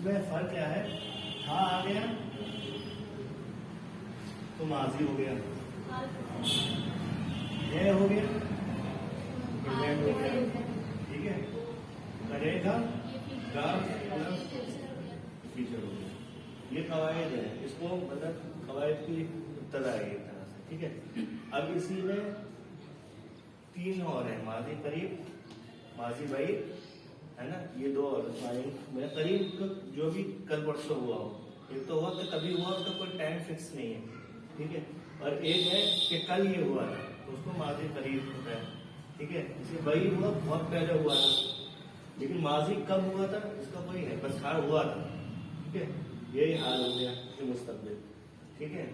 میں فرق کیا ہے؟ تھا آ گیا تو ماضی ہو گیا، ہے ہو گیا پریزنٹ ہو گیا، ٹھیک ہے، کرے گا فیچر ہو گیا. یہ قواعد ہے، اس کو مطلب قواعد کی ابتدا ہے ایک طرح سے، ٹھیک ہے. اب اسی میں تین اور ہیں، ماضی قریب، ماضی بعید، ہے نا، یہ دو اور میں قریب جو بھی کل پرسوں ہوا ہو، ایک تو ہوا کہ کبھی ہوا اس کا کوئی ٹائم فکس نہیں ہے، ٹھیک ہے، اور ایک ہے کہ کل یہ ہوا تھا تو اس کو ماضی قریب ہوتا ہے، ٹھیک ہے. اسے بعید ہوا بہت پہلے ہوا تھا، لیکن ماضی کب ہوا تھا اس کا کوئی ہے، بس حال ہوا تھا، ٹھیک ہے. یہی حال ہو گیا کہ مستقبل، ٹھیک ہے.